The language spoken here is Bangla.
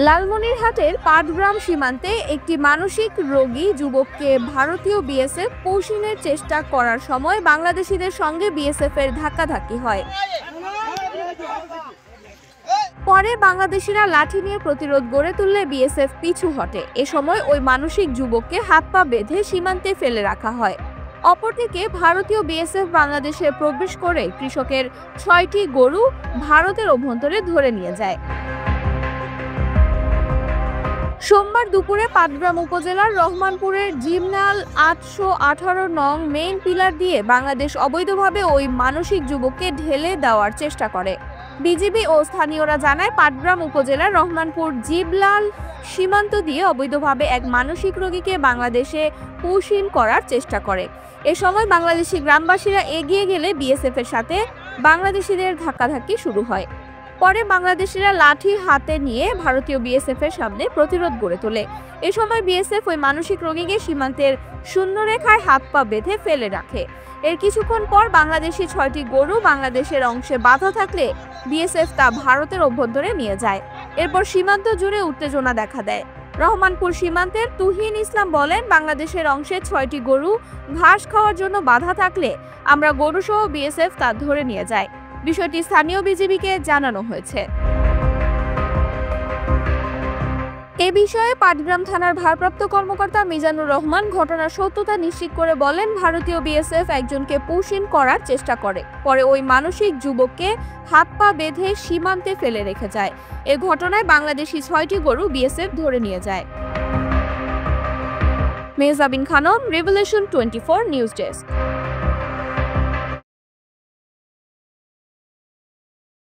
লালমনিরহাটের পাটগ্রাম সীমান্তে একটি মানসিক রোগী যুবককে ভারতীয় বিএসএফ পৌঁছানোর চেষ্টা করার সময় বাংলাদেশিদের সঙ্গে বিএসএফের ধাক্কাধাক্কি হয়। পরে বাংলাদেশিরা লাঠি নিয়ে প্রতিরোধ গড়ে তুললে বিএসএফ পিছু হটে। এ সময় ওই মানসিক যুবককে হাত পা বেঁধে সীমান্তে ফেলে রাখা হয়। অপরদিকে ভারতীয় বিএসএফ বাংলাদেশে প্রবেশ করে কৃষকের ৬টি গরু ভারতের অভ্যন্তরে ধরে নিয়ে যায়। সোমবার দুপুরে পাটগ্রাম উপজেলার রহমানপুরের জিমনাল ৮১৮ নং মেইন পিলার দিয়ে বাংলাদেশ অবৈধভাবে ওই মানসিক যুবককে ঢেলে দেওয়ার চেষ্টা করে। বিজিবি ও স্থানীয়রা জানায়, পাটগ্রাম উপজেলার রহমানপুর জিবলাল সীমান্ত দিয়ে অবৈধভাবে এক মানসিক রোগীকে বাংলাদেশে পুশিন করার চেষ্টা করে। এ সময় বাংলাদেশি গ্রামবাসীরা এগিয়ে গেলে বিএসএফ এর সাথে বাংলাদেশিদের ধাক্কাধাক্কি শুরু হয়। পরে বাংলাদেশিরা লাঠি হাতে নিয়ে ভারতীয় বিএসএফ এর সামনে প্রতিরোধ গড়ে তোলে। এ সময় বিএসএফ ওই মানসিক রোগীকে সীমান্তের শূন্যরেখায় হাত পা বেঁধে ফেলে রাখে। এর কিছুক্ষণ পর বাংলাদেশি ৬টি গরু বাংলাদেশের অংশে বাধা থাকলে বিএসএফ তা ভারতের অভ্যন্তরে নিয়ে যায়। এরপর সীমান্ত জুড়ে উত্তেজনা দেখা দেয়। রহমানপুর সীমান্তের তুহিন ইসলাম বলেন, বাংলাদেশের অংশে ৬টি গরু ঘাস খাওয়ার জন্য বাধা থাকলে আমরা গরুসহ বিএসএফ তা ধরে নিয়ে যায়। বিষয়টি স্থানীয় বিজিবিকে জানানো হয়েছে। এ বিষয়ে পাটগ্রাম থানার ভারপ্রাপ্ত কর্মকর্তা মিজানুর রহমান ঘটনার সত্যতা নিশ্চিত করে বলেন, ভারতীয় বিএসএফ একজনকে পুশিন করার চেষ্টা করে। পরে ওই মানসিক যুবককে হাত পা বেঁধে সীমান্তে ফেলে রেখে যায়। এ ঘটনায় বাংলাদেশি ৬টি গরু বিএসএফ ধরে নিয়ে যায়। Mehjabin Khanam, Revolution 24 news desk.